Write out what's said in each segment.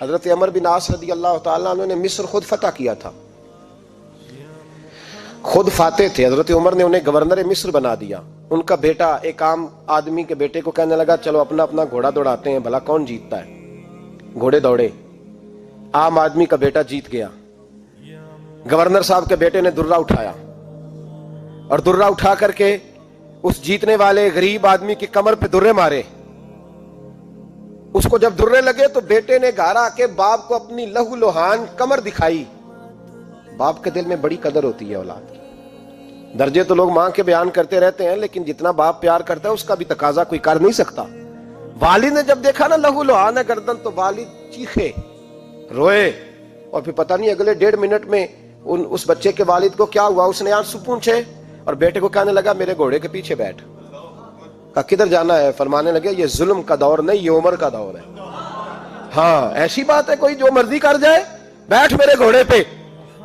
حضرت عمر بن عاص رضی اللہ تعالیٰ عنہ نے مصر خود فتح کیا تھا، خود فاتح تھے. حضرت عمر نے انہیں گورنر مصر بنا دیا. ان کا بیٹا ایک عام آدمی کے بیٹے کو کہنے لگا چلو اپنا اپنا گھوڑا دوڑاتے ہیں، بھلا کون جیتتا ہے. گھوڑے دوڑے، عام آدمی کا بیٹا جیت گیا. گورنر صاحب کے بیٹے نے درہ اٹھایا اور درہ اٹھا کر کے اس جیتنے والے غریب آدمی کی کمر پہ درے مارے. اس کو جب درے لگے تو بیٹے نے گھر آ کے باپ کو اپنی لہو لوہان کمر دکھائی. باپ کے دل میں بڑی قدر ہوتی ہے اولاد کی. درجے تو لوگ ماں کے بیان کرتے رہتے ہیں، لیکن جتنا باپ پیار کرتا ہے اس کا بھی تقاضا کوئی کر نہیں سکتا. والد نے جب دیکھا نا لہو لوہان ہے گردن، تو والد چیخے، روئے، اور پھر پتہ نہیں اگلے 1.5 منٹ میں اس بچے کے والد کو کیا ہوا، اس نے آنسو پونچھے اور بیٹے کو کہنے لگا میرے گھوڑے کے پیچھے بیٹھ. کہا کدھر جانا ہے؟ فرمانے لگے یہ ظلم کا دور نہیں، یہ عمر کا دور ہے. ہاں ایسی بات ہے کوئی جو مرضی کر جائے؟ بیٹھ میرے گھوڑے پہ.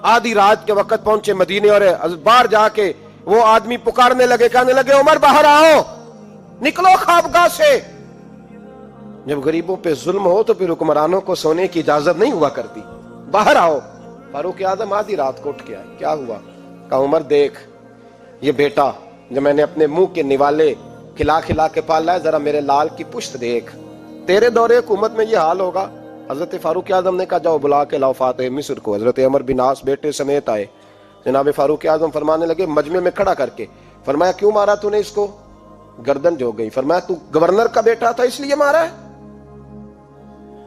آدھی رات کے وقت پہنچے مدینے اور باہر جا کے وہ آدمی پکارنے لگے، کہنے لگے عمر باہر آؤ، نکلو خوابگاہ سے. جب غریبوں پہ ظلم ہو تو پھر حکمرانوں کو سونے کی اجازت نہیں ہوا کرتی. باہر آؤ. فاروق اعظم آدھی رات کو اٹھ کے آئے. کیا ہوا؟ کہا عمر دیکھ یہ بیٹا جو میں نے اپنے منہ کے نوالے کھلا کھلا کے پالا ہے، ذرا میرے لال کی پشت دیکھ. تیرے دور حکومت میں یہ حال ہوگا. حضرت فاروق اعظم نے کہا جاؤ بلا کے لاؤ فاتح مصر کو. حضرت عمر بن عاص بیٹے سمیت آئے. جناب فاروق اعظم فرمانے لگے مجمع میں کھڑا کر کے، فرمایا کیوں مارا تو نے اس کو؟ گردن جو گئی. فرمایا تو گورنر کا بیٹا تھا اس لیے مارا ہے؟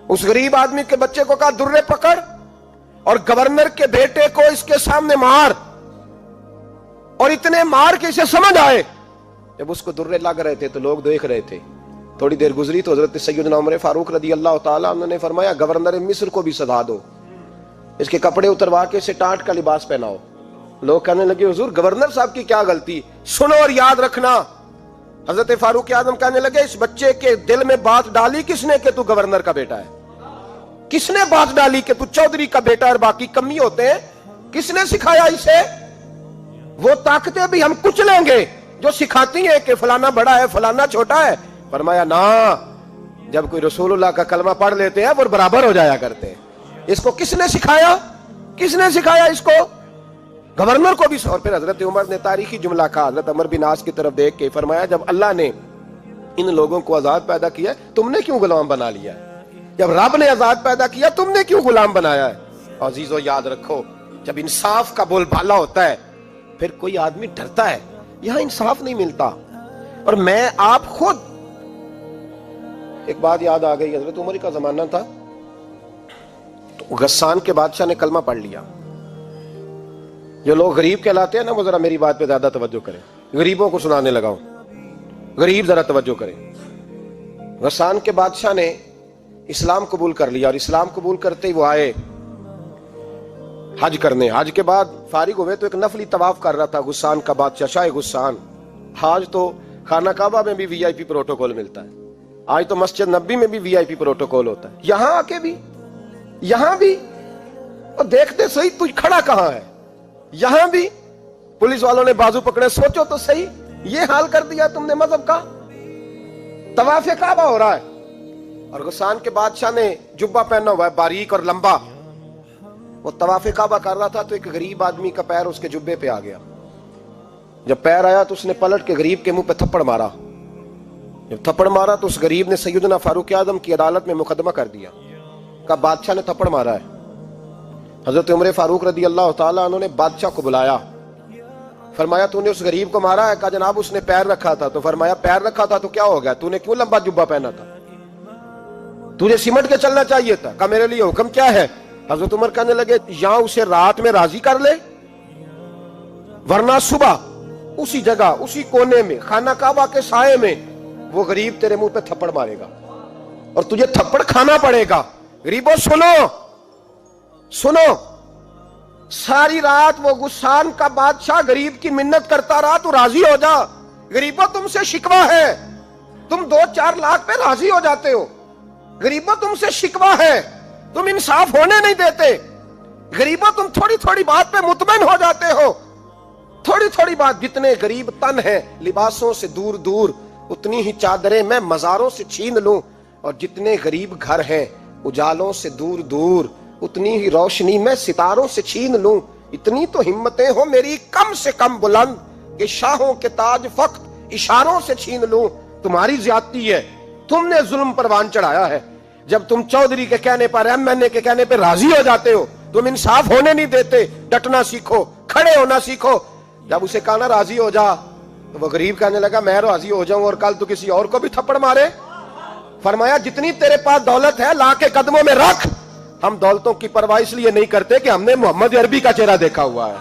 اس غریب آدمی کے بچے کو کہا درے پکڑ اور گورنر کے بیٹے کو اس کے سامنے مار، اور اتنے مار کے اسے سمجھ آئے. جب اس کو درے لگ رہے تھے تو لوگ دیکھ رہے تھے. تھوڑی دیر گزری تو حضرت سیدنا عمر فاروق رضی اللہ تعالیٰ عنہ نے فرمایا گورنر مصر کو بھی سزا دو، اس کے کپڑے اتروا کے اسے ٹاٹ کا لباس پہناؤ. لوگ کہنے لگے حضور گورنر صاحب کی کیا غلطی؟ سنو اور یاد رکھنا. حضرت فاروق اعظم کہنے لگے اس بچے کے دل میں بات ڈالی کس نے کہ تو گورنر کا بیٹا ہے؟ کس نے بات ڈالی کہ تو چودھری کا بیٹا اور باقی کمی ہوتے ہیں؟ کس نے سکھایا اسے؟ وہ طاقتیں بھی ہم کچھ لیں گے جو سکھاتی ہیں کہ فلانا بڑا ہے فلانا چھوٹا ہے. فرمایا نا، جب کوئی رسول اللہ کا کلمہ پڑھ لیتے ہیں وہ برابر ہو جایا کرتے ہیں. اس کو کس نے سکھایا؟ کس نے سکھایا اس کو؟ گورنر کو بھی. اور پھر حضرت عمر نے تاریخی جملہ کہا حضرت عمر بن عاص کی طرف دیکھ کے، فرمایا جب اللہ نے ان لوگوں کو آزاد پیدا کیا تم نے کیوں غلام بنا لیا ہے؟ جب رب نے آزاد پیدا کیا تم نے کیوں غلام بنایا ہے؟ عزیزو یاد رکھو جب انصاف کا بول بالا ہوتا ہے پھر کوئی آدمی ڈرتا ہے. یہاں انصاف نہیں ملتا. اور میں آپ خود ایک بات یاد آ گئی. حضرت عمر کا زمانہ تھا تو غسان کے بادشاہ نے کلمہ پڑھ لیا. جو لوگ غریب کہلاتے ہیں نا وہ ذرا میری بات پہ زیادہ توجہ کریں. غریبوں کو سنانے لگا ہوں، غریب ذرا توجہ کریں. غسان کے بادشاہ نے اسلام قبول کر لیا، اور اسلام قبول کرتے ہی وہ آئے حج کرنے. حج کے بعد فارغ ہوئے تو ایک نفلی طواف کر رہا تھا غسان کا بادشاہ، شاہ غسان. حج تو خانہ کعبہ میں بھی وی آئی پی پروٹوکول ملتا ہے، آج تو مسجد نبی میں بھی وی آئی پی پروٹوکول ہوتا ہے. یہاں آ کے بھی، یہاں بھی. اور دیکھتے صحیح تو کھڑا کہاں ہے؟ یہاں بھی پولیس والوں نے بازو پکڑے. سوچو تو صحیح، یہ حال کر دیا تم نے مذہب کا. طواف کعبہ ہو رہا ہے اور غسان کے بادشاہ نے جبہ پہنا ہوا ہے باریک اور لمبا. وہ طواف کعبہ کر رہا تھا تو ایک غریب آدمی کا پیر اس کے جبے پہ آ گیا. جب پیر آیا تو اس نے پلٹ کے غریب کے منہ پہ تھپڑ مارا. جب تھپڑ مارا تو اس غریب نے سیدنا فاروق اعظم کی عدالت میں مقدمہ کر دیا. کہا بادشاہ نے تھپڑ مارا ہے. حضرت عمر فاروق رضی اللہ تعالیٰ عنہ نے بادشاہ کو بلایا. فرمایا تو نے اس غریب کو مارا ہے؟ کہا جناب اس نے پیر رکھا تھا. تو فرمایا پیر رکھا تھا تو کیا ہو گیا؟ تو نے کیوں لمبا جبہ پہنا تھا؟ تجھے سمٹ کے چلنا چاہیے تھا. کہا میرے لیے حکم کیا ہے؟ حضرت عمر کہنے لگے یہاں اسے رات میں راضی کر لے، ورنہ صبح اسی جگہ اسی کونے میں خانہ کعبہ کے سائے میں وہ غریب تیرے منہ پہ تھپڑ مارے گا اور تجھے تھپڑ کھانا پڑے گا. غریبوں سنو سنو، ساری رات وہ غسان کا بادشاہ غریب کی منت کرتا رہا تو راضی ہو جا. غریبوں تم سے شکوہ ہے، تم 2-4 لاکھ پہ راضی ہو جاتے ہو. غریبوں تم سے شکوہ ہے، تم انصاف ہونے نہیں دیتے. غریبوں تم تھوڑی تھوڑی بات پہ مطمئن ہو جاتے ہو. تھوڑی تھوڑی بات. جتنے غریب تن ہیں لباسوں سے دور دور اتنی ہی چادریں میں مزاروں سے چھین لوں، اور جتنے غریب گھر ہیں उजालों से दूर दूर, उतनी ही रोशनी मैं सितारों से छीन लूं। इतनी तो हिम्मतें हो मेरी कम से कम बुलंद, कि शाहों के ताज फख्त इशारों से छीन लूं। तुम्हारी ज्यादती है, तुमने जुल्म परवान चढ़ाया है। जब तुम चौधरी के कहने पर, एमएनए के कहने पर राजी हो जाते हो, तुम इंसाफ होने नहीं देते। डटना सीखो, खड़े होना सीखो। जब उसे कहा ना राजी हो जा, तो वो गरीब कहने लगा मैं राजी हो जाऊं और कल तू किसी और को भी थप्पड़ मारे। फरमाया जितनी तेरे पास दौलत है ला के कदमों में रख। हम दौलतों की परवाह इसलिए नहीं करते कि हमने मोहम्मद अरबी का चेहरा देखा हुआ है।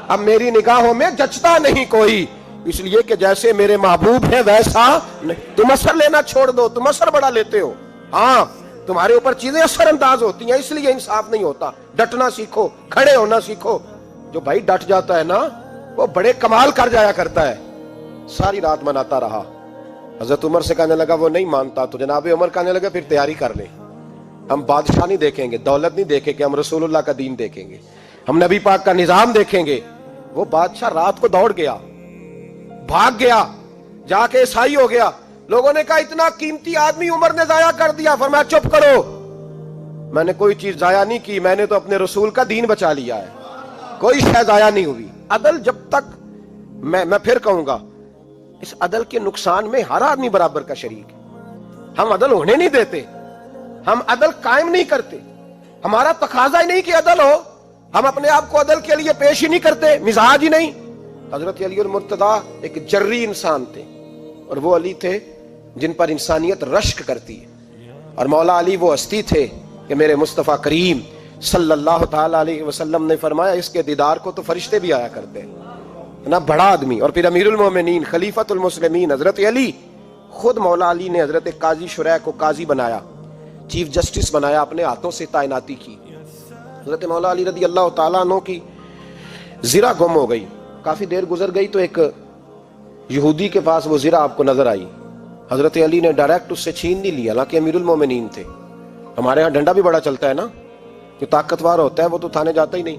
अब मेरी निगाहों में जचता नहीं कोई, इसलिए कि जैसे मेरे महबूब है वैसा नहीं। तुम असर लेना छोड़ दो, तुम असर बड़ा लेते हो। हाँ, तुम्हारे ऊपर चीजें असर अंदाज होती हैं, इसलिए इंसाफ नहीं होता। डटना सीखो, खड़े होना सीखो। जो भाई डट जाता है ना, वो बड़े कमाल कर जाया करता है। सारी रात मनाता रहा। हजरत उमर से कहने लगा वो नहीं मानता, तो जनाब उमर कहने लगा फिर तैयारी कर ले। हम बादशाह नहीं देखेंगे, दौलत नहीं देखेंगे, हम रसूलुल्लाह का दीन देखेंगे, हम नबी पाक का निजाम देखेंगे। वो बादशाह रात को दौड़ गया, भाग गया, जाके ईसाई हो गया। लोगों ने कहा इतना कीमती आदमी उमर ने जाया कर दिया। फरमाया चुप करो, मैंने कोई चीज जाया नहीं की, मैंने तो अपने रसूल का दीन बचा लिया है। कोई शय जाया नहीं हुई। अदल जब तक, मैं फिर कहूंगा, इस अदल के नुकसान में हर आदमी बराबर का शरीक है। हम अदल होने नहीं देते, हम अदल कायम नहीं करते। हमारा तकाजा ही नहीं कि अदल हो, हम अपने आप को अदल के लिए पेश ही नहीं करते, मिजाज ही नहीं। हजरत अली मुर्तदा एक जर्री इंसान थे, और वो अली थे जिन पर इंसानियत रश्क करती है। और मौला अली वो हस्ती थे कि मेरे मुस्तफ़ा करीम सल्लल्लाहु ताला अलैहि वसल्लम ने फरमाया इसके दीदार को तो फरिश्ते भी आया करते हैं ना। बड़ा आदमी, और फिर अमीरुल मोमिनीन खलीफतुल मुस्लिमीन हजरत अली, खुद मौला अली ने हजरत काजी शुरैह को काजी बनाया, चीफ जस्टिस बनाया, अपने हाथों से तैनाती की। हजरत मौला अली रदी अल्लाह ताला अन्हु की ज़िरा गुम हो गई। काफी देर गुजर गई तो एक यहूदी के पास वो ज़िरा आपको नजर आई। हजरत अली ने डायरेक्ट उससे छीन नहीं लिया, हालांकि अमीरुल मोमिनीन थे। हमारे यहाँ डंडा भी बड़ा चलता है ना, जो ताकतवर होता है वो तो थाने जाता ही नहीं,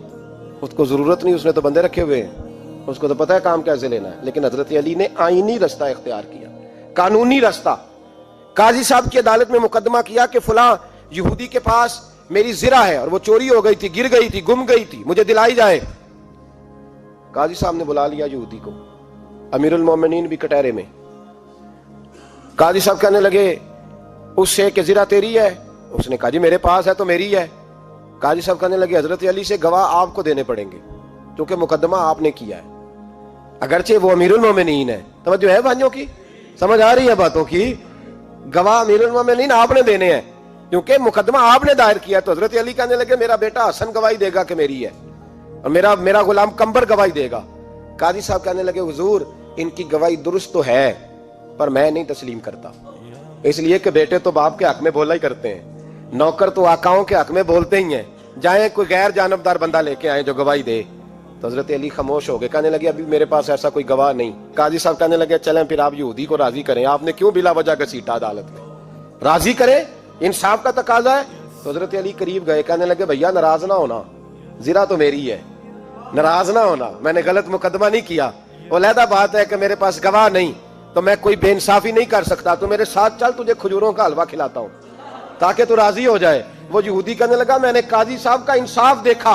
उसको जरूरत नहीं, उसने तो बंदे रखे हुए हैं, उसको तो पता है काम कैसे लेना है। लेकिन हजरत अली ने आईनी रास्ता इख्तियार किया, कानूनी रास्ता। काजी साहब की अदालत में मुकदमा किया कि फलां यहूदी के पास मेरी ज़िरा है और वो चोरी हो गई थी, गिर गई थी, गुम गई थी, मुझे दिलाई जाए। काजी साहब ने बुला लिया यहूदी को, अमीरुल मोमिनीन भी कटहरे में। काजी साहब कहने लगे उससे कि ज़िरा तेरी है? उसने कहा जी मेरे पास है तो मेरी है। काजी साहब कहने लगे हजरत अली से गवाह आपको देने पड़ेंगे, क्योंकि मुकदमा आपने किया है, अगरचे वो अमीरुल मोमिनीन है। तवज्जो है भाइयों की, समझ आ रही है बातों की? गवाह अमीरुल मोमिनीन आपने देने हैं, क्योंकि मुकदमा आपने दायर किया। तो हजरत अली कहने लगे मेरा बेटा हसन गवाही देगा कि मेरी है, और मेरा गुलाम कंबर गवाही देगा। काजी साहब कहने लगे हुजूर इनकी गवाही दुरुस्त तो है, पर मैं नहीं तस्लीम करता, इसलिए कि बेटे तो बाप के हक में बोला ही करते हैं, नौकर तो आकाओं के हक में बोलते ही हैं। जाए कोई गैर जानबदार बंदा लेके आए जो गवाही दे। तो हजरत अली खामोश हो गए, कहने लगे अभी मेरे पास ऐसा कोई गवाह नहीं। काजी साहब कहने लगे चलें फिर आप यहूदी को राजी करें, आपने क्यों बिला वजह घसीटा अदालत में, राजी करें, इंसाफ का तकाजा है। तो हजरत अली करीब गए, कहने लगे भैया नाराज ना होना, ज़िरा तो मेरी है, नाराज ना होना, मैंने गलत मुकदमा नहीं किया। अलहदा बात है कि मेरे पास गवाह नहीं, तो मैं कोई बेइंसाफी नहीं कर सकता, तो मेरे साथ चल, तुझे खजूरों का हलवा खिलाता हूं ताकि तू राजी हो जाए। वो यहूदी कहने लगा मैंने काजी साहब का इंसाफ देखा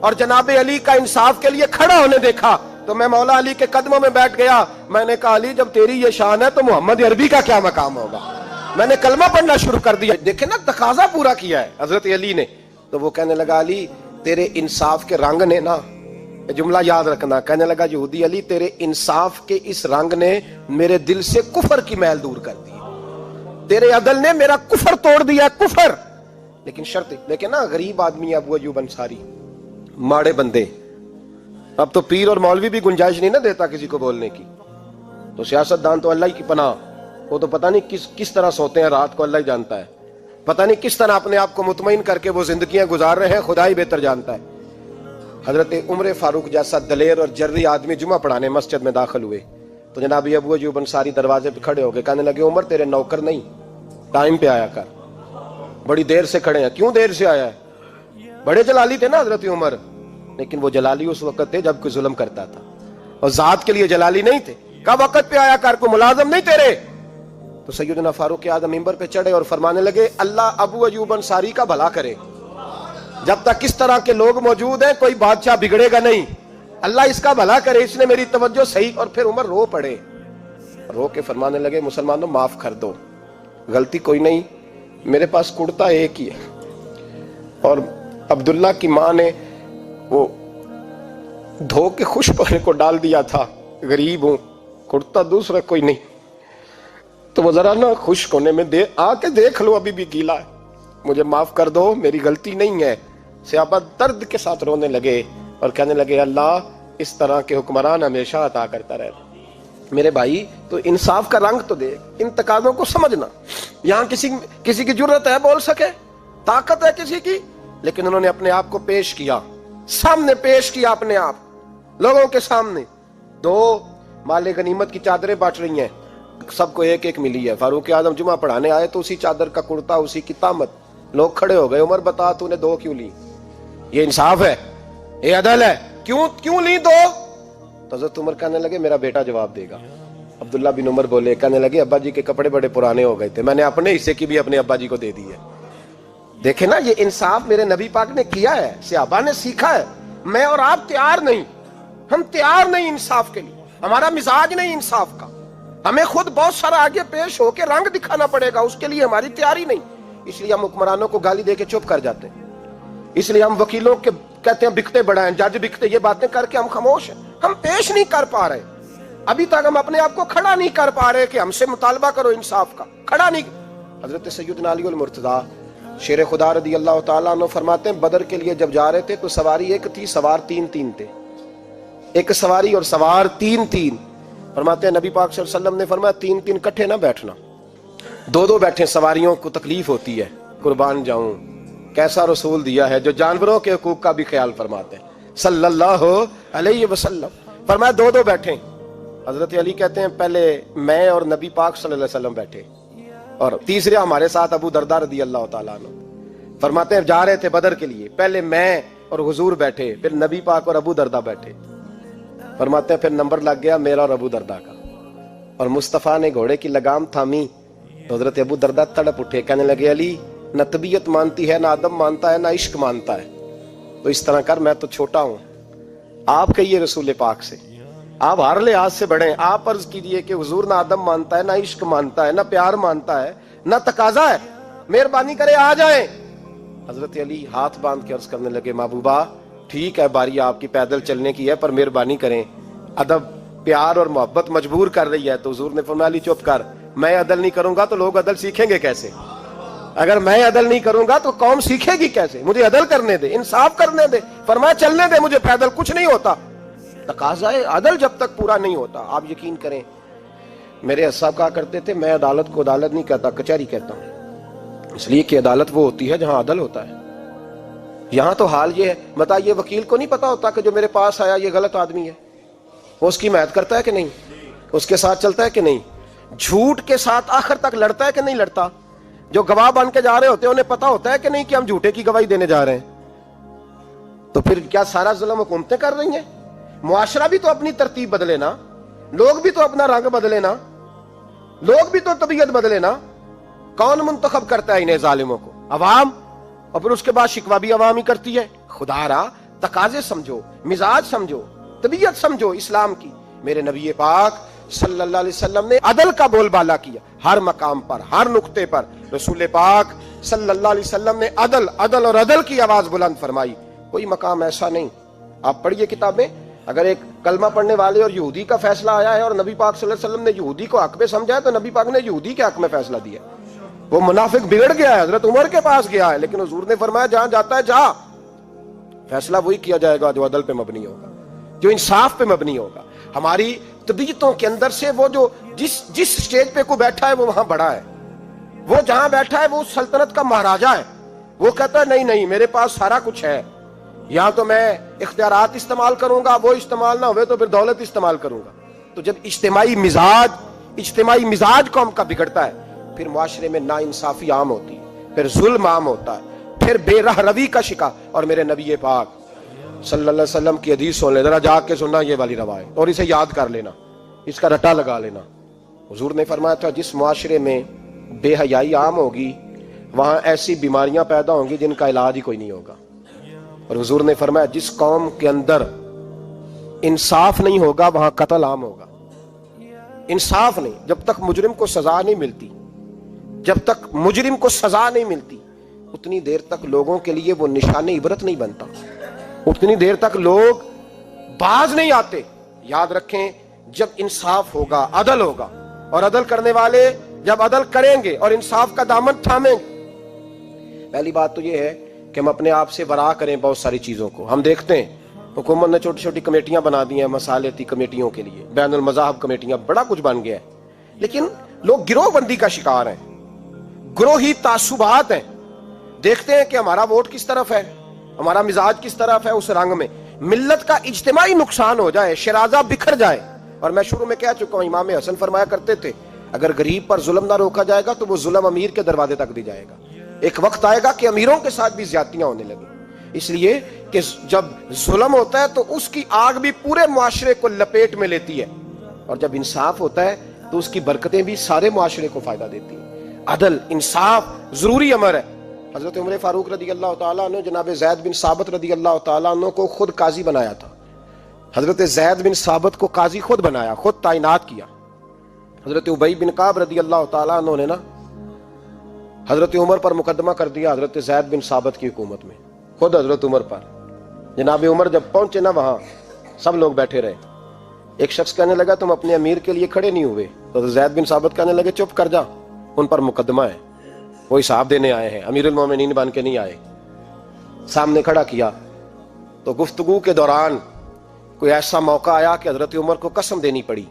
और जनाब अली का इंसाफ के लिए खड़ा होने देखा, तो मैं मौला अली के कदमों में बैठ गया। मैंने कहा अली जब तेरी ये शान है तो मोहम्मद अरबी का क्या मकाम होगा। मैंने कलमा पढ़ना शुरू कर दिया। देखे ना, तकाजा पूरा किया है हजरत अली ने। तो वो कहने लगा अली तेरे इंसाफ के रंग ने ना, जुमला याद रखना, कहने लगा यहूदी अली तेरे इंसाफ के इस रंग ने मेरे दिल से कुफर की मैल दूर कर दी, तेरे अदल ने मेरा कुफर तोड़ दिया, कुफर। लेकिन शर्त देखे ना, गरीब आदमी अबू अयूब अंसारी, माड़े बंदे, अब तो पीर और मौलवी भी गुंजाइश नहीं ना देता किसी को बोलने की। तो सियासतदान तो अल्लाह की पनाह, वो तो पता नहीं किस तरह सोते हैं रात को, अल्लाह ही जानता है, पता नहीं किस तरह अपने आप को मुतमईन करके वो जिंदगियां गुजार रहे हैं, खुदा ही बेहतर जानता है। हजरत उमर फारूक जैसा दलेर और जर्री आदमी जुमा पढ़ाने मस्जिद में दाखिल हुए, तो जनाब अबू अयूब अंसारी दरवाजे पे खड़े हो गए, कहने लगे उमर तेरे नौकर नहीं, टाइम पे आया कर, बड़ी देर से खड़े हैं। क्यों देर से आया है? बड़े जलाली थे ना हजरत उमर, लेकिन वो जलाली उस वक्त थे जब कोई जुल्म करता था, और जात के लिए जलाली नहीं थे। कब वक्त पे आया कर, को मुलाजम नहीं तेरे। تو سیدنا فاروق اعظم منبر پہ چڑھے اور فرمانے لگے اللہ ابو ایوب انصاری کا بھلا کرے، جب تک اس طرح کے لوگ موجود ہیں کوئی بادشاہ بگڑے گا نہیں، اللہ اس کا بھلا کرے، اس نے میری توجہ صحیح۔ اور پھر عمر رو پڑے، رو کے فرمانے لگے مسلمانوں معاف کر دو، غلطی کوئی نہیں، میرے پاس کرتا ایک ہی ہے، اور عبداللہ کی ماں نے وہ دھو کے خشک ہونے کو ڈال دیا تھا، غریب ہوں، کرتا دوسرا کوئی نہیں، تو وہ ذرا نا خشک ہونے میں آ کے دیکھ لو، ابھی بھی گیلا ہے، مجھے معاف کر دو، میری غلطی نہیں ہے۔ صحابہ درد کے ساتھ رونے لگے اور کہنے لگے اللہ اس طرح کے حکمران ہمیشہ عطا کرتا رہتا۔ میرے بھائی تو انصاف کا رنگ تو دیکھ، ان تقاضوں کو سمجھنا۔ یہاں کسی کی جرت ہے بول سکے، طاقت ہے کسی کی، لیکن انہوں نے اپنے آپ کو پیش کیا، سامنے پیش کیا اپنے آپ لوگوں کے سامنے۔ دو مال غنیمت کی چادریں بانٹ رہی ہیں، سب کو ایک ایک ملی ہے۔ فاروق اعظم جمعہ پڑھانے آئے تو اسی چادر کا کرتا، اسی کی تامت، لوگ کھڑے ہو گئے، عمر بتا تو نے دو کیوں لی؟ یہ انصاف ہے، یہ عدل ہے، کیوں لی دو؟ تو حضرت عمر کہنے لگے میرا بیٹا جواب دے گا۔ عبداللہ بن عمر بولے، کہنے لگے ابا جی کے کپڑے بڑے پرانے ہو گئے تھے، میں نے اپنے حصے کی بھی اپنے ابا جی کو دے دی ہے۔ دیکھیں نا یہ انصاف میرے نبی پاک نے کیا ہے، صحابہ نے سیکھا ہے۔ میں اور آپ تیار نہیں، ہم تیار نہیں انصاف کے لیے، ہمارا مزاج نہیں انصاف کا، ہمیں خود بہت سارا آگے پیش ہو کے رنگ دکھانا پڑے گا، اس کے لیے ہماری تیاری نہیں۔ اس لیے ہم حکمرانوں کو گالی دے کے چپ کر جاتے ہیں، اس لیے ہم وکیلوں کے کہتے ہیں بکتے بڑا ہیں، جج بکتے، یہ باتیں کر کے ہم خاموش ہیں، ہم پیش نہیں کر پا رہے، ابھی تک ہم اپنے آپ کو کھڑا نہیں کر پا رہے کہ ہم سے مطالبہ کرو انصاف کا، کھڑا نہیں۔ حضرت سیدنا علی المرتضیٰ شیر خدا رضی اللہ تعالیٰ عنہ فرماتے ہیں بدر کے لیے جب جا رہے تھے تو سواری ایک تھی، سوار تین تھے، ایک سواری اور سوار تین۔ فرماتے ہیں نبی پاک صلی اللہ علیہ وسلم نے فرمایا تین کٹھے نہ بیٹھنا، دو بیٹھیں، سواریوں کو تکلیف ہوتی ہے، قربان جاؤں کیسا رسول دیا ہے جو جانوروں کے حقوق کا بھی خیال فرماتے ہیں صلی اللہ علیہ وسلم۔ فرمایا دو بیٹھیں۔ حضرت علی کہتے ہیں پہلے میں اور نبی پاک صلی اللہ علیہ وسلم بیٹھے، اور تیسرے ہمارے ساتھ ابو درداء رضی اللہ تعالیٰ عنہ۔ فرماتے ہیں جا رہے تھے بدر کے لیے، پہلے میں اور حضور بیٹھے، پھر نبی پاک اور ابو درداء بیٹھے۔ فرماتے ہیں پھر نمبر لگ گیا میرا اور ابو درداء کا، اور مصطفیٰ نے گھوڑے کی لگام تھامی تو حضرت ابو درداء تڑپ اٹھے، کہنے لگے علی نہ طبیعت مانتی ہے، نہ ادب مانتا ہے، نہ عشق مانتا ہے، تو اس طرح کر، میں تو چھوٹا ہوں، آپ کہیے رسول پاک سے، آپ ہر لحاظ سے بڑھیں، آپ عرض کیجئے کہ حضور نہ ادب مانتا ہے، نہ عشق مانتا ہے، نہ پیار مانتا ہے، نہ تقاضا ہے، مہربانی کرے آ جائیں۔ حضرت علی ہاتھ باندھ کے عرض کرنے لگے محبوبہ ٹھیک ہے، باری آپ کی پیدل چلنے کی ہے، پر مہربانی کریں، ادب پیار اور محبت مجبور کر رہی ہے۔ تو حضور نے فرمایا علی چپ کر، میں عدل نہیں کروں گا تو لوگ عدل سیکھیں گے کیسے؟ اگر میں عدل نہیں کروں گا تو قوم سیکھے گی کیسے؟ مجھے عدل کرنے دے، انصاف کرنے دے۔ فرمایا چلنے دے مجھے، پیدل کچھ نہیں ہوتا، تقاضا عدل جب تک پورا نہیں ہوتا۔ آپ یقین کریں میرے صاحب کہا کرتے تھے میں عدالت کو عدالت نہیں کہتا، کچہری کہتا ہوں، اس لیے کہ عدالت وہ ہوتی ہے جہاں عدل ہوتا ہے۔ یہاں تو حال یہ ہے، بتائیے وکیل کو نہیں پتا ہوتا کہ جو میرے پاس آیا یہ غلط آدمی ہے، وہ اس کی حمایت کرتا ہے کہ نہیں، اس کے ساتھ چلتا ہے کہ نہیں، جھوٹ کے ساتھ آخر تک لڑتا ہے کہ نہیں لڑتا؟ جو گواہ بن کے جا رہے ہوتے ہیں انہیں پتا ہوتا ہے کہ نہیں کہ ہم جھوٹے کی گواہی دینے جا رہے ہیں؟ تو پھر کیا سارا ظلم حکومتیں کر رہی ہیں؟ معاشرہ بھی تو اپنی ترتیب بدلے نا، لوگ بھی تو اپنا رنگ بدلے نا، لوگ بھی تو طبیعت بدلے نا۔ کون منتخب کرتا ہے انہیں ظالموں کو؟ عوام، اور پھر اس کے بعد شکوہ بھی عوام ہی کرتی ہے۔ خدا را تقاضے سمجھو، مزاج سمجھو، طبیعت سمجھو اسلام کی۔ میرے نبی پاک صلی اللہ علیہ وسلم نے عدل کا بول بالا کیا، ہر مقام پر، ہر نقطے پر رسول پاک صلی اللہ علیہ وسلم نے عدل اور عدل کی آواز بلند فرمائی۔ کوئی مقام ایسا نہیں، آپ پڑھیے کتابیں، اگر ایک کلمہ پڑھنے والے اور یہودی کا فیصلہ آیا ہے اور نبی پاک صلی اللہ علیہ وسلم نے یہودی کو حق میں سمجھا ہے تو نبی پاک نے یہودی کے حق میں فیصلہ دیا۔ وہ منافق بگڑ گیا ہے، حضرت عمر کے پاس گیا ہے، لیکن حضور نے فرمایا جہاں جاتا ہے جا، فیصلہ وہی کیا جائے گا جو عدل پہ مبنی ہوگا، جو انصاف پہ مبنی ہوگا۔ ہماری طبیعتوں کے اندر سے وہ جو جس سٹیج پہ کوئی بیٹھا ہے وہ وہاں بڑا ہے، وہ جہاں بیٹھا ہے وہ سلطنت کا مہاراجا ہے، وہ کہتا ہے نہیں میرے پاس سارا کچھ ہے، یہاں تو میں اختیارات استعمال کروں گا، وہ استعمال نہ ہوئے تو پھر دولت استعمال کروں گا۔ تو جب اجتماعی مزاج قوم کا بگڑتا ہے، پھر معاشرے میں ناانصافی عام ہوتی ہے، پھر ظلم عام ہوتا ہے، پھر بے راہ روی کا شکار۔ اور میرے نبی پاک صلی اللہ علیہ وسلم کی حدیث سن لے، ذرا جا کے سننا یہ والی روایت، اور اسے یاد کر لینا، اس کا رٹا لگا لینا۔ हुजूर ने फरमाया था जिस मुआशरे में बेहयाई आम होगी वहां ऐसी बीमारियां पैदा होंगी जिनका इलाज ही कोई नहीं होगा। और हुजूर ने फरमाया जिस कौम के अंदर इंसाफ नहीं होगा वहां कत्ल आम होगा। इंसाफ नहीं, जब तक मुजरिम को सजा नहीं मिलती, जब तक मुजरिम को सजा नहीं मिलती उतनी देर तक लोगों के लिए वो निशाने इबरत नहीं बनता, उतनी देर तक लोग बाज नहीं आते। याद रखें, जब इंसाफ होगा, अदल होगा, और अदल करने वाले जब अदल करेंगे और इंसाफ का दामन थामेंगे, पहली बात तो ये है कि हम अपने आप से वरा करें बहुत सारी चीजों को। हम देखते हैं हुकूमत ने छोटी छोटी कमेटियां बना दी हैं मसालेती कमेटियों के लिए, बैनुल मज़ाहब कमेटियां, बड़ा कुछ बन गया है, लेकिन लोग गिरोहबंदी का शिकार हैं, गिरोही तासुबात हैं। देखते हैं कि हमारा वोट किस तरफ है, हमारा मिजाज किस तरफ है, उस रंग में मिल्लत का इज्तिमाई नुकसान हो जाए, शराजा बिखर जाए। और मैं शुरू में कह चुका हूं, इमाम हसन फरमाया करते थे अगर गरीब पर जुल्म ना रोका जाएगा तो वो जुल्म अमीर के दरवाजे तक भी जाएगा। एक वक्त आएगा कि अमीरों के साथ भी ज्यादतियां होने लगी, इसलिए कि जब जुल्म होता है तो उसकी आग भी पूरे मुआशरे को लपेट में लेती है, और जब इंसाफ होता है तो उसकी बरकतें भी सारे मुआशरे को फायदा देती है। अदल इंसाफ जरूरी अमर है। हजरत उमर फारूक रदी अल्लाह तआला अन्हु जनाब ज़ैद बिन साबित रदी अल्लाह तआला अन्हु को खुद काजी बनाया था। हजरत ज़ैद बिन साबित को काजी खुद बनाया, खुद ताइनात किया। हजरत उबई बिन काब रदी अल्लाह तआला अन्हु ने ना हजरत उमर पर मुकदमा कर दिया हजरत ज़ैद बिन साबित की हुकूमत में, खुद हजरत उमर पर। जनाब उमर जब पहुंचे ना वहां सब लोग बैठे रहे। एक शख्स कहने लगा तुम अपने अमीर के लिए खड़े नहीं हुए, तो ज़ैद बिन साबित कहने लगे चुप कर जा, उन पर मुकदमा है, वो हिसाब देने आए हैं, अमीरुल मोमिनीन बन के नहीं आए। सामने खड़ा किया तो गुफ्तगू के दौरान कोई ऐसा मौका आया कि हजरत उमर को कसम देनी पड़ी।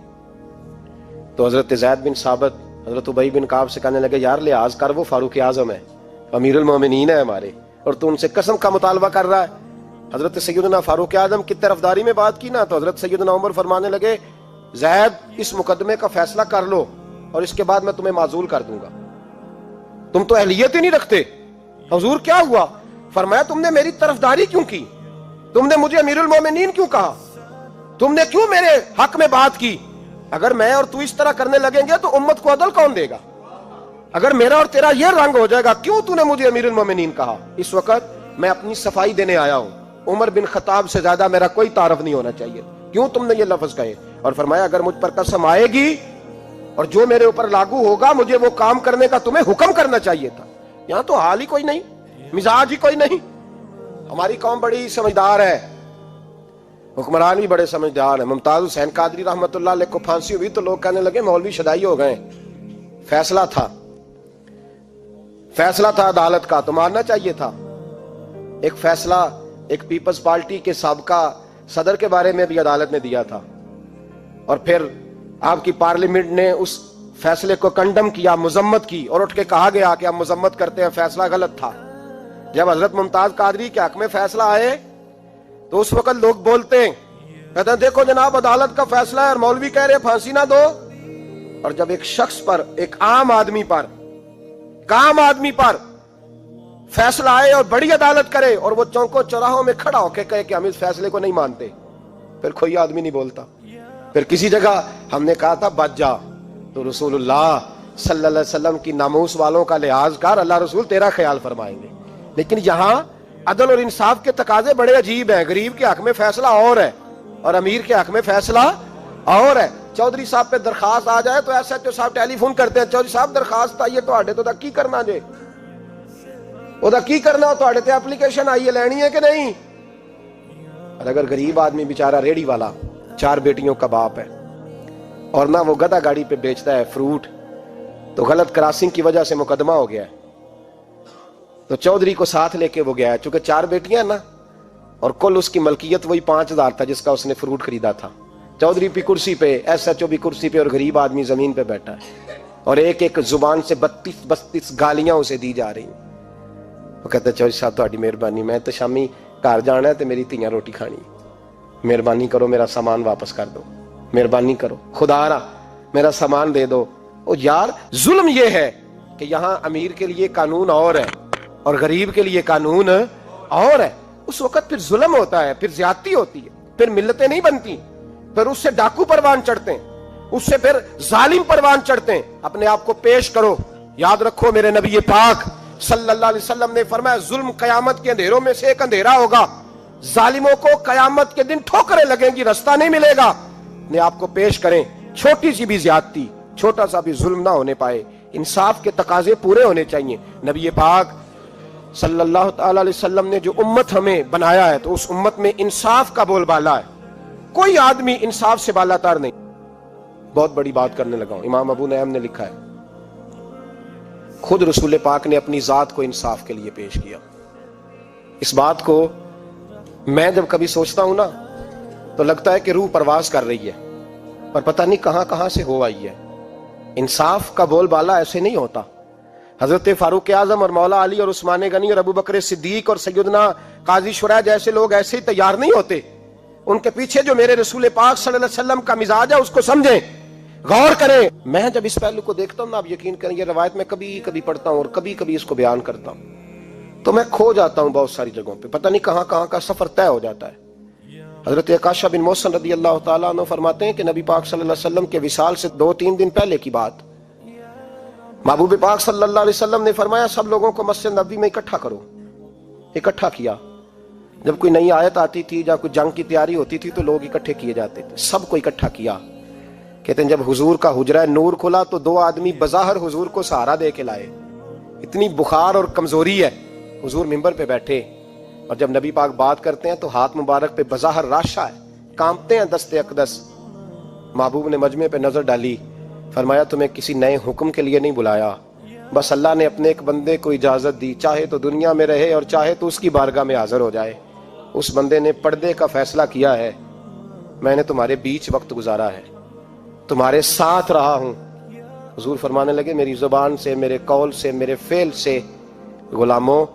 तो हजरत ज़ैद बिन साबित हजरत उबई बिन काब से कहने लगे यार लिहाज कर, वो फारूक आजम है, अमीरुल मोमिनीन है हमारे, और तू उनसे कसम का मुतालबा कर रहा है। हजरत सैयदना फारूक आजम की तरफदारी में बात की ना, तो हजरत सैयदना उमर फरमाने लगे ज़ैद इस मुकदमे का फैसला कर लो और इसके बाद मैं तुम्हें माजूल कर दूंगा, तुम तो अहलियत ही नहीं रखते। हुजूर क्या हुआ? फरमाया तुमने मेरी तरफदारी क्यों की, तुमने मुझे अमीरुल मोमिनीन क्यों कहा, तुमने क्यों मेरे हक में बात की? अगर मैं और तू इस तरह करने लगेंगे तो उम्मत को अदल कौन देगा? अगर मेरा और तेरा ये रंग हो जाएगा, क्यों तूने मुझे अमीरुल मोमिनीन कहा? इस वक्त मैं अपनी सफाई देने आया हूं, उमर बिन खत्ताब से ज्यादा मेरा कोई तारफ नहीं होना चाहिए, क्यों तुमने ये लफ्ज कहे? और फरमाया अगर मुझ पर कसम आएगी और जो मेरे ऊपर लागू होगा मुझे वो काम करने का तुम्हें हुक्म करना चाहिए था। यहां तो हाल ही कोई नहीं, मिजाज ही कोई नहीं। हमारी कौम बड़ी समझदार है, हुक्मरान भी बड़े समझदार है। मुमताज हुसैन कादरी रहमतुल्लाह अलैह को फांसी हुई तो लोग कहने लगे मौलवी शदाई हो गए, फैसला था अदालत का तो मानना चाहिए था। एक फैसला एक पीपल्स पार्टी के साबका सदर के बारे में भी अदालत ने दिया था, और फिर आपकी पार्लियामेंट ने उस फैसले को कंडम किया, मुजम्मत की, और उठ के कहा गया कि हम मुजम्मत करते हैं, फैसला गलत था। जब हजरत मुमताज कादरी के हक में फैसला आए तो उस वक्त लोग बोलते हैं, कहते हैं देखो जनाब अदालत का फैसला है और मौलवी कह रहे फांसी ना दो। और जब एक शख्स पर, एक आम आदमी पर फैसला आए और बड़ी अदालत करे और वो चौकों चौराहों में खड़ा होकर कहे कि हम इस फैसले को नहीं मानते, फिर कोई आदमी नहीं बोलता। फिर किसी जगह हमने कहा था बच जा, तो रसूलुल्लाह सल्लल्लाहु अलैहि वसल्लम की नामूस वालों का लिहाज कर, अल्लाह रसूल तेरा ख्याल फरमाएंगे। लेकिन यहां अदल और इंसाफ के तकाजे बड़े अजीब हैं। गरीब के हक में फैसला और है और अमीर के हक में फैसला और है। चौधरी साहब पे दरखास्त आ जाए तो SHO साहब टेलीफोन करते हैं, चौधरी साहब दरखास्त आई है तुहाडे तो की करना जे, ओदा की करना, तुहाडे ते एप्लीकेशन आई है, लेनी है कि नहीं? और अगर गरीब आदमी बेचारा रेड़ी वाला 4 बेटियों का बाप है और ना वो गधा गाड़ी पे बेचता है फ्रूट, तो गलत क्रॉसिंग की वजह से मुकदमा हो गया है, तो चौधरी को साथ लेके वो गया है, चूंकि 4 बेटियां ना और कुल उसकी मलकियत वही 5000 था जिसका उसने फ्रूट खरीदा था। चौधरी भी कुर्सी पे, SHO भी कुर्सी पे और गरीब आदमी जमीन पे बैठा है, और एक एक जुबान से 32 गालियां उसे दी जा रही। वो कहता चौधरी साहब तुहाडी मेहरबानी, मैं तो शामी घर जाना है तो मेरी धीयां रोटी खानी, मेहरबानी करो मेरा सामान वापस कर दो, मेहरबानी करो खुदारा मेरा सामान दे दो। ओ यार जुल्म ये है कि यहां अमीर के लिए कानून और है और गरीब के लिए कानून और है। उस वक्त फिर जुल्म होता है, फिर ज्यादती होती है, फिर मिल्लतें नहीं बनती, फिर उससे डाकू परवान चढ़ते हैं, उससे फिर जालिम परवान चढ़ते हैं। अपने आप को पेश करो। याद रखो मेरे नबी पाक सल्लल्लाहु अलैहि वसल्लम ने फरमाया, जुल्म कयामत के अंधेरों में से एक अंधेरा होगा। जालिमों को कयामत के दिन ठोकरें लगेंगी, रास्ता नहीं मिलेगा। अपने आप को पेश करें। छोटी सी भी ज्यादती, छोटा सा भी जुल्म ना होने पाए। इंसाफ के तकाजे पूरे होने चाहिए। नबी पाक सल्लल्लाहु अलैहि वसल्लम ने जो उम्मत हमें बनाया है, तो उस उम्मत में इंसाफ का बोलबाला है। कोई आदमी इंसाफ से बालातर नहीं। बहुत बड़ी बात करने लगा हूं। इमाम अबू नईम ने लिखा है, खुद रसूल पाक ने अपनी जात को इंसाफ के लिए पेश किया। इस बात को मैं जब कभी सोचता हूं ना, तो लगता है कि रूह परवास कर रही है, पर पता नहीं कहां कहां से हो आई है। इंसाफ का बोलबाला ऐसे नहीं होता। हजरत फारूक आजम और मौला अली और उस्मान गनी और अबू बकर सिद्दीक और सैयदना काजी शुरा जैसे लोग ऐसे ही तैयार नहीं होते। उनके पीछे जो मेरे रसूल पाक सल्लल्लाहु अलैहि वसल्लम का मिजाज है, उसको समझें, गौर करें। मैं जब इस पहलू को देखता हूं ना, आप यकीन करें, ये रवायत में कभी कभी पढ़ता हूं और कभी कभी इसको बयान करता हूं, तो मैं खो जाता हूं बहुत सारी जगहों पे। पता नहीं कहां कहां का सफर तय हो जाता है। हजरत अकाशा बिन मोहसन रदी अल्लाह तआला अन्हु फरमाते हैं कि नबी पाक सल्लल्लाहु अलैहि वसल्लम के विसाल से 2-3 दिन पहले की बात, महबूब पाक सल्लल्लाहु अलैहि वसल्लम ने फरमाया, सब लोगों को मस्जिद नबवी में इकट्ठा करो। इकट्ठा किया। जब कोई नई आयत आती थी या कोई जंग की तैयारी होती थी, तो लोग इकट्ठे किए जाते थे। सबको इकट्ठा किया। कहते हैं जब हुजूर का हुजरा नूर खुला, तो 2 आदमी बज़ाहिर हुजूर को सहारा दे के लाए। इतनी बुखार और कमजोरी है। हुजूर मिंबर पे बैठे, और जब नबी पाक बात करते हैं तो हाथ मुबारक पे बज़ाहिर राशा है, कांपते हैं दस्ते अकदस। महबूब ने मजमे पे नजर डाली, फरमाया तुम्हें किसी नए हुक्म के लिए नहीं बुलाया, बस अल्लाह ने अपने एक बंदे को इजाजत दी, चाहे तो दुनिया में रहे और चाहे तो उसकी बारगाह में हाजिर हो जाए। उस बंदे ने पर्दे का फैसला किया है। मैंने तुम्हारे बीच वक्त गुजारा है, तुम्हारे साथ रहा हूं। हुजूर फरमाने लगे, मेरी जुबान से, मेरे कौल से, मेरे फेल से, गुलामों,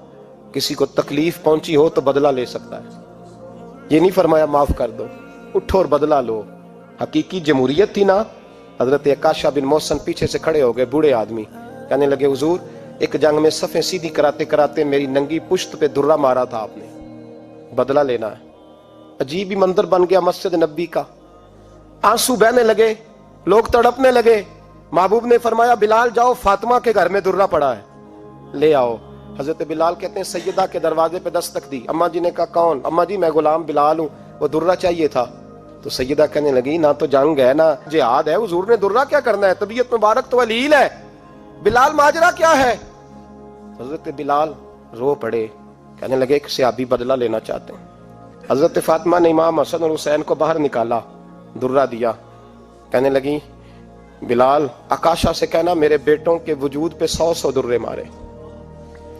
किसी को तकलीफ पहुंची हो तो बदला ले सकता है। ये नहीं फरमाया माफ कर दो, उठो और बदला लो। हकीकी जमहूरियत थी ना। हजरत अकाशा बिन मोहसन पीछे से खड़े हो गए, बूढ़े आदमी। कहने लगे, हुजूर, एक जंग में सफ़ें सीधी कराते कराते मेरी नंगी पुश्त पे दुर्रा मारा था आपने, बदला लेना है। अजीब ही मंजर बन गया मस्जिद नबी का। आंसू बहने लगे, लोग तड़पने लगे। महबूब ने फरमाया, बिलाल जाओ, फातिमा के घर में दुर्रा पड़ा है, ले आओ। हजरत बिलाल कहते हैं सैयदा के दरवाजे पे दस्तक दी। अम्मा जी ने कहा, कौन? अम्मा जी, मैं गुलाम बिलाल हूं, वो दुर्रा चाहिए था। तो सैयदा कहने लगी, ना तो जंग है ना जिहाद है, हुजूर ने दुर्रा क्या करना है, तबीयत मुबारक तो अलील है। बिलाल, माजरा क्या है? हजरत बिलाल रो पड़े, कहने लगे, एक सहाबी बदला लेना चाहते हैं। हजरत फातिमा ने इमाम हसन और हुसैन को बाहर निकाला, दुर्रा दिया। कहने लगी, बिलाल, आकाशा से कहना मेरे बेटों के वजूद पे 100 दुर्रे मारे।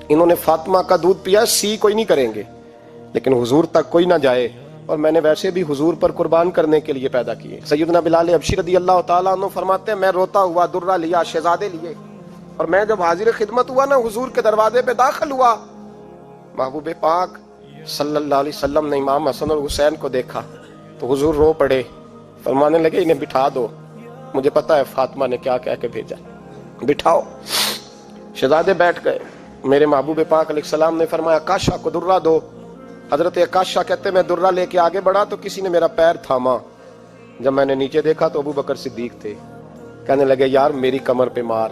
इन्होंने फातिमा का दूध पिया, सी कोई नहीं करेंगे, लेकिन हुजूर तक कोई ना जाए, और मैंने वैसे भी हुजूर पर कुर्बान करने के लिए पैदा किए। सैयदना बिलाल हबशी रदी अल्लाह तआला अन्हु फरमाते हैं, मैं रोता हुआ दुर्रा लिया, शहजादे लिए, और मैं जब हाजिर खिदमत हुआ ना, हुजूर के दरवाजे पे दाखिल हुआ, महबूब पाक सल्लल्लाहु अलैहि वसल्लम ने इमाम हसन और हुसैन को देखा तो हुजूर रो पड़े। फरमाने लगे, इन्हें बिठा दो, मुझे पता है फातिमा ने क्या कह के भेजा, बिठाओ। शहजादे बैठ गए। मेरे महबूब पाक अलैहिस्सलाम ने फरमाया, आकाशा को दुर्रा दो। हजरत आकाशा कहते, मैं दुर्रा लेके आगे बढ़ा तो किसी ने मेरा पैर थामा। जब मैंने नीचे देखा तो अबू बकर सिद्दीक थे। कहने लगे, यार मेरी कमर पे मार,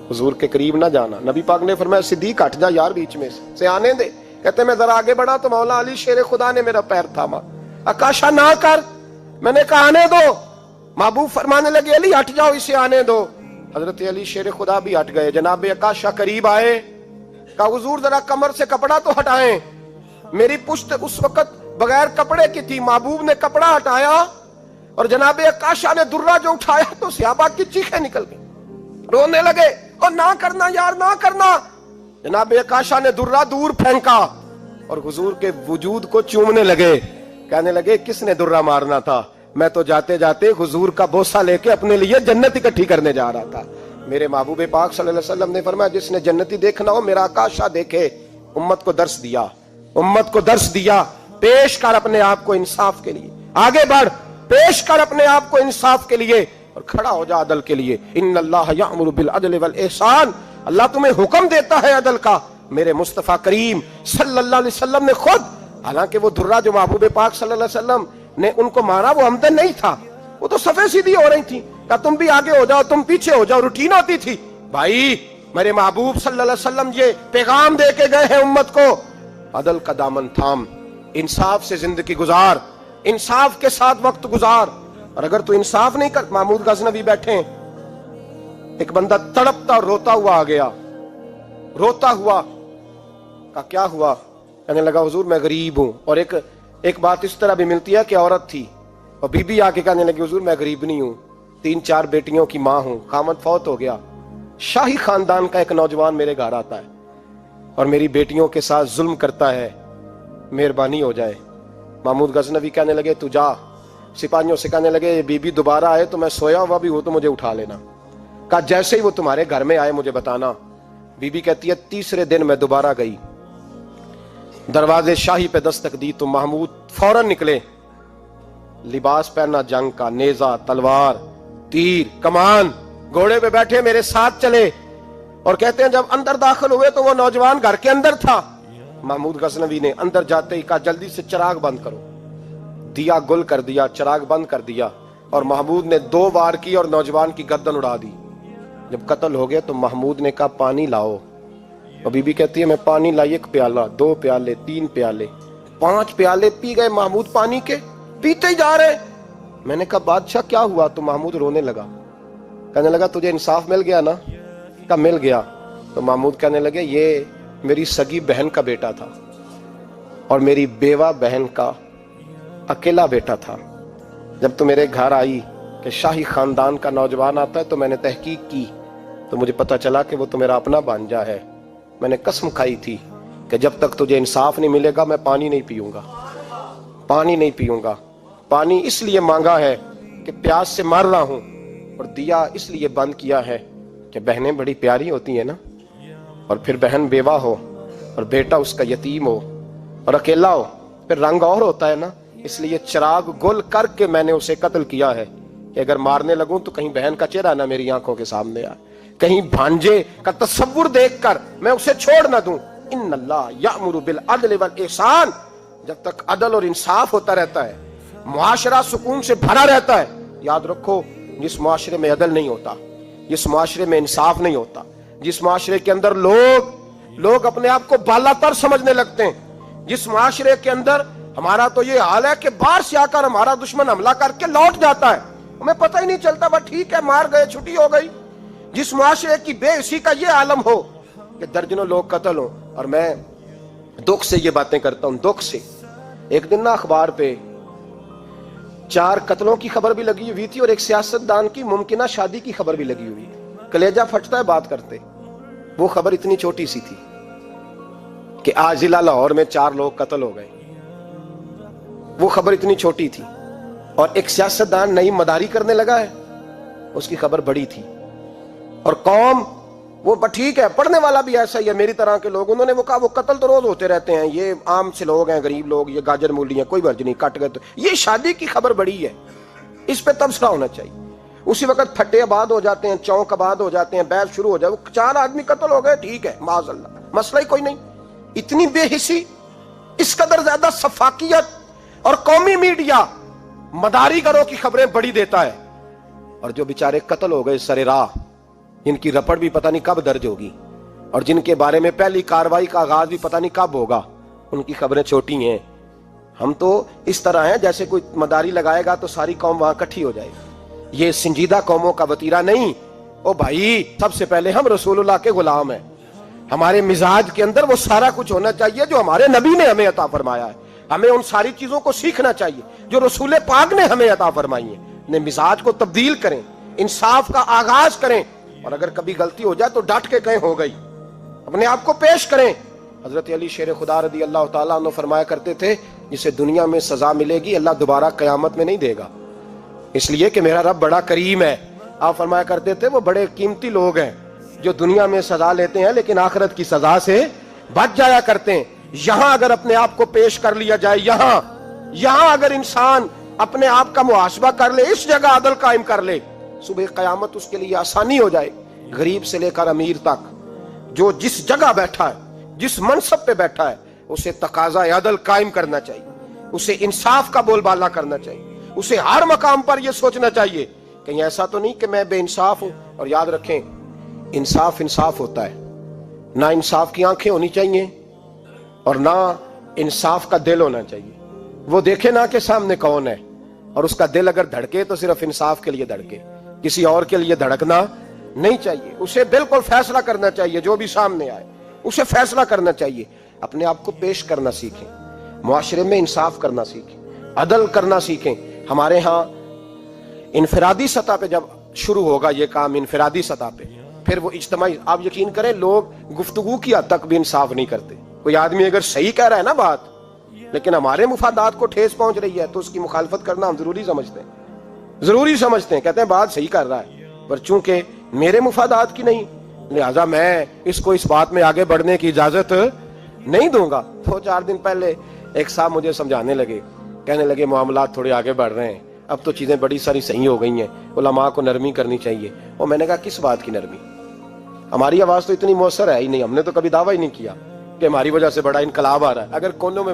हुजूर के करीब ना जाना। नबी पाक ने फरमाया, सिद्दीक हट जा यार, बीच में से आने दे। कहते, मैं जरा आगे बढ़ा तो मौला अली शेर खुदा ने मेरा पैर थामा। आकाशा ना कर, मैंने कहा आने दो। महबूब फरमाने लगे, अली हट जाओ, इसे आने दो। हजरत अली शेर खुदा भी हट गए। जनाब आकाशा करीब आए, कहा, हुजूर जरा कमर से कपड़ा तो हटाएं, मेरी पुश्त उस वक्त बगैर कपड़े की थी। महबूब ने कपड़ा हटाया और जनाब आकाशा ने दुर्रा जो उठाया तो सहाबा की चीखें निकल गई, रोने लगे, और ना करना यार, ना करना। जनाब आकाशा ने दुर्रा दूर फेंका और हुजूर के वजूद को चूमने लगे। कहने लगे, किसने दुर्रा मारना था? मैं तो जाते जाते हुजूर का बोसा लेके अपने लिए जन्नत इकट्ठी करने जा रहा था। मेरे महबूब पाक सल्लल्लाहु अलैहि वसल्लम ने फरमाया, जिसने जन्नती देखना हो मेरा आकाशा देखे। उम्मत को दर्श दिया, उम्मत को दर्श दिया, पेश कर अपने आप को इंसाफ के लिए, आगे बढ़, पेश कर अपने आप को इंसाफ के लिए, और खड़ा हो जा अदल के लिए। इन्नल्लाह यअमुरु बिल अदल वल इहसान, अल्लाह तुम्हें हुक्म देता है अदल का। मेरे मुस्तफा करीम सल्लल्लाहु अलैहि वसल्लम ने खुद, हालांकि वो दुर्रा जो महबूब पाक सल्लल्लाहु अलैहि वसल्लम ने उनको मारा वो हमदन नहीं था, वो तो सफे सीधी हो रही थी, क्या तुम भी आगे हो जाओ, तुम पीछे हो जाओ, रूटीन होती थी। भाई मेरे महबूब सल्लल्लाहु अलैहि वसल्लम ये पैगाम दे के गए हैं उम्मत को, अदल का दामन थाम, इंसाफ से जिंदगी गुजार, इंसाफ के साथ वक्त गुजार। और अगर तू इंसाफ नहीं कर, महमूद गजनवी बैठे, एक बंदा तड़पता और रोता हुआ आ गया, रोता हुआ, का क्या हुआ? कहने लगा हुजूर मैं गरीब हूं। और एक बात इस तरह भी मिलती है कि औरत थी और बीबी आके कहने लगी हुजूर मैं गरीब नहीं हूं, 3-4 बेटियों की मां हूं, खामद फौत हो गया, शाही खानदान का एक नौजवान मेरे घर आता है और मेरी बेटियों के साथ जुल्म करता है, मेहरबानी हो जाए। महमूद गजनवी कहने लगे तू जा, सिपाहियों से कहने लगे ये बीबी दोबारा आए तो मैं सोया हुआ भी हूं तो मुझे उठा लेना। कहा जैसे ही वो तुम्हारे घर में आए मुझे बताना। बीबी कहती है तीसरे दिन मैं दोबारा गई, दरवाजे शाही पे दस्तक दी तो महमूद फौरन निकले, लिबास पहना जंग का, नेजा, तलवार, तीर, कमान, घोड़े पे बैठे मेरे साथ चले। और कहते हैं जब अंदर दाखिल हुए तो वो नौजवान घर के अंदर था। महमूद गजनवी ने अंदर जाते ही कहा जल्दी से चिराग बंद करो, दिया गुल कर दिया, चिराग बंद कर दिया और महमूद ने 2 वार की और नौजवान की गर्दन उड़ा दी। जब कत्ल हो गया तो महमूद ने कहा पानी लाओ, और बीबी कहती है मैं पानी लाई, 1 प्याला, 2 प्याले, 3 प्याले, 5 प्याले पी गए महमूद पानी के, पीते ही जा रहे। मैंने कहा बादशाह क्या हुआ? तो महमूद रोने लगा, कहने लगा तुझे इंसाफ मिल गया ना? कहा मिल गया। तो महमूद कहने लगे ये मेरी सगी बहन का बेटा था और मेरी बेवा बहन का अकेला बेटा था। जब तो मेरे घर आई कि शाही खानदान का नौजवान आता है तो मैंने तहकीक की तो मुझे पता चला कि वो तो मेरा अपना भांजा है। मैंने कसम खाई थी कि जब तक तुझे इंसाफ नहीं मिलेगा मैं पानी नहीं पीऊंगा, पानी नहीं पीऊंगा। पानी इसलिए मांगा है कि प्यास से मर रहा हूं, और दिया इसलिए बंद किया है कि बहनें बड़ी प्यारी होती हैं ना, और फिर बहन बेवा हो और बेटा उसका यतीम हो और अकेला हो, फिर रंग और होता है ना, इसलिए चिराग गुल करके मैंने उसे कत्ल किया है कि अगर मारने लगूं तो कहीं बहन का चेहरा ना मेरी आंखों के सामने आए, कहीं भांजे का तस्वुर देखकर मैं उसे छोड़ ना दूं। इन्नल्लाह यामुरु बिल अदल वल ihsan, जब तक अदल और इंसाफ होता रहता है, मुआशरा सुकून से भरा रहता है। याद रखो जिस मुआशरे में अदल नहीं होता, जिस मुआशरे में इंसाफ नहीं होता, जिस मुआशरे के अंदर लोग अपने आप को बालातर समझने लगते हैं, जिस मुआशरे के अंदर हमारा तो ये हाल है कि बाहर से आकर हमारा दुश्मन हमला करके लौट जाता है, हमें पता ही नहीं चलता, बस ठीक है मार गए छुट्टी हो गई। जिस मुआशरे की बेइज्जती का ये आलम हो कि दर्जनों लोग कत्ल हो, और मैं दुख से ये बातें करता हूं, दुख से। एक दिन ना अखबार पे 4 कत्लों की खबर भी लगी हुई थी और एक सियासतदान की मुमकिना शादी की खबर भी लगी हुई थी। कलेजा फटता है बात करते। वो खबर इतनी छोटी सी थी कि आज जिला लाहौर में 4 लोग कत्ल हो गए, वो खबर इतनी छोटी थी। और एक सियासतदान नई मदारी करने लगा है, उसकी खबर बड़ी थी। और कौम वो ठीक है, पढ़ने वाला भी ऐसा ही है, मेरी तरह के लोग, उन्होंने वो कहा वो कत्ल तो रोज होते रहते हैं, ये आम से लोग हैं, गरीब लोग, ये गाजर मूली है, कोई वर्ज नहीं, कट गए तो ये शादी की खबर बड़ी है, इस पे तबसरा होना चाहिए। उसी वक्त फट्टे आबाद हो जाते हैं, चौक आबाद हो जाते हैं, बहस शुरू हो जाए, 4 आदमी कत्ल हो गए, ठीक है माज़अल्लाह, मसला ही कोई नहीं। इतनी बेहिसी, इस कदर ज्यादा सफाकियत, और कौमी मीडिया मदारीगरों की खबरें बड़ी देता है, और जो बेचारे कत्ल हो गए सरे राह, जिनकी रपट भी पता नहीं कब दर्ज होगी और जिनके बारे में पहली कार्रवाई का आगाज भी पता नहीं कब होगा, उनकी खबरें छोटी हैं। हम तो इस तरह हैं जैसे कोई मदारी लगाएगा तो सारी कौम वहां इकट्ठी हो जाएगी। ये संजीदा कौमों का वतीरा नहीं। ओ भाई, सबसे पहले हम रसूलुल्लाह के गुलाम हैं, हमारे मिजाज के अंदर वो सारा कुछ होना चाहिए जो हमारे नबी ने हमें अता फरमाया है। हमें उन सारी चीजों को सीखना चाहिए जो रसूल पाक ने हमें अता फरमाई है। अपने मिजाज को तब्दील करें, इंसाफ का आगाज करें, और अगर कभी गलती हो जाए तो डट के कहें हो गई, अपने आप को पेश करें। हजरत अली शेर खुदा रदी अल्लाह ताला अन्हु फरमाया करते थे, जिसे दुनिया में सजा मिलेगी अल्लाह दोबारा कयामत में नहीं देगा, इसलिए कि मेरा रब बड़ा करीम है। आप फरमाया करते थे वो बड़े कीमती लोग हैं जो दुनिया में सजा लेते हैं लेकिन आखिरत की सजा से बच जाया करते हैं। यहां अगर अपने आप को पेश कर लिया जाए, यहां अगर इंसान अपने आप का मुहासबा कर ले, इस जगह अदल कायम कर ले, सुबह कयामत उसके लिए आसानी हो जाए। गरीब से लेकर अमीर तक जो जिस जगह बैठा है, जिस मनसब पे बैठा है, उसे तकाजा अदल कायम करना चाहिए, उसे इंसाफ का बोलबाला करना चाहिए, اسے ہر مقام پر یہ سوچنا چاہیے کہیں ایسا تو نہیں کہ میں بے انصاف ہوں. اور یاد رکھیں انصاف انصاف ہوتا ہے، نہ انصاف کی آنکھیں ہونی چاہیے اور نہ انصاف کا دل ہونا چاہیے. وہ دیکھے نہ کہ سامنے کون ہے، اور اس کا دل اگر دھڑکے تو صرف انصاف کے لیے دھڑکے، کسی اور کے لیے دھڑکنا نہیں چاہیے. اسے بالکل فیصلہ کرنا چاہیے، جو بھی سامنے آئے اسے فیصلہ کرنا چاہیے. اپنے آپ کو پیش کرنا سیکھیں، معاشرے میں انصاف کرنا سیکھیں، عدل کرنا سیکھیں. ہمارے ہاں انفرادی سطح پہ جب شروع ہوگا یہ کام، انفرادی سطح پہ، پھر وہ اجتماعی. آپ یقین کریں لوگ گفتگو کی حد تک بھی انصاف نہیں کرتے. کوئی آدمی اگر صحیح کہہ رہا ہے نا بات، لیکن ہمارے مفادات کو ٹھیس پہنچ رہی ہے تو اس کی مخالفت کرنا ہم ضروری سمجھتے ہیں. کہتے ہیں بات صحیح کر رہا ہے، پر چونکہ میرے مفادات کی نہیں، لہذا میں اس کو اس بات میں آگے بڑھنے کی اجازت نہیں دوں گا. 2-4 دن پہلے ایک صاحب مجھے سمجھانے لگے، کہنے لگے معاملات تھوڑے آگے بڑھ رہے ہیں، اب تو چیزیں بڑی ساری صحیح ہو گئی ہیں، علماء کو نرمی کرنی چاہیے. اور میں نے کہا کس بات کی نرمی؟ ہماری آواز تو اتنی مؤثر ہے ہی نہیں، ہم نے تو کبھی دعویٰ ہی نہیں کیا کہ ہماری وجہ سے بڑا انقلاب آ رہا ہے. اگر کونوں میں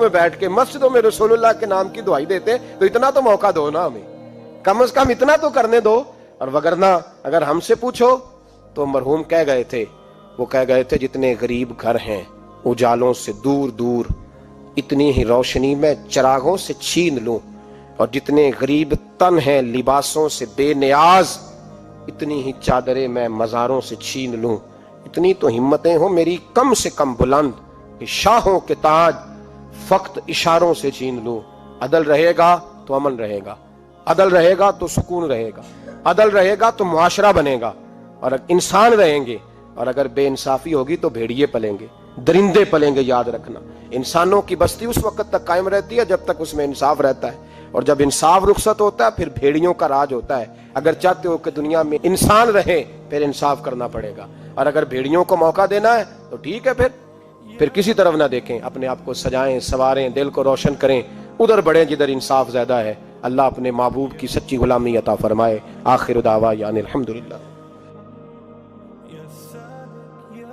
بیٹھ کے مسجدوں میں رسول اللہ کے نام کی دعائی دیتے تو اتنا تو موقع دو نا، ہمیں کم از کم اتنا تو کرنے دو. اور وگرنہ اگر ہم سے پوچھو تو مرحوم کہہ گئے تھے جتنے غریب گھر ہیں اجالوں سے دور دور، اتنی ہی روشنی میں چراغوں سے چھین لوں، اور جتنے غریب تن ہیں لباسوں سے بے نیاز، اتنی ہی چادریں میں مزاروں سے چھین لوں. اتنی تو ہمتیں ہوں میری کم سے کم بلند کہ شاہوں کے تاج فقط اشاروں سے چھین لوں. عدل رہے گا تو امن رہے گا، عدل رہے گا تو سکون رہے گا، عدل رہے گا تو معاشرہ بنے گا، اور انسان رہیں گے. اور اگر بے انصافی ہوگی تو بھیڑیے پلیں گے، درندے پلیں گے. یاد رکھنا انسانوں کی بستی اس وقت تک قائم رہتی ہے جب تک اس میں انصاف رہتا ہے، اور جب انصاف رخصت ہوتا ہے پھر بھیڑیوں کا راج ہوتا ہے. اگر چاہتے ہو کہ دنیا میں انسان رہے پھر انصاف کرنا پڑے گا، اور اگر بھیڑیوں کو موقع دینا ہے تو ٹھیک ہے، پھر کسی طرف نہ دیکھیں، اپنے آپ کو سجائیں سواریں، دل کو روشن کریں، ادھر بڑھیں جدھر انصاف زیادہ ہے. اللہ اپنے محبوب کی سچی غلامی عطا فرمائے. آخر دعوانا الحمدللہ.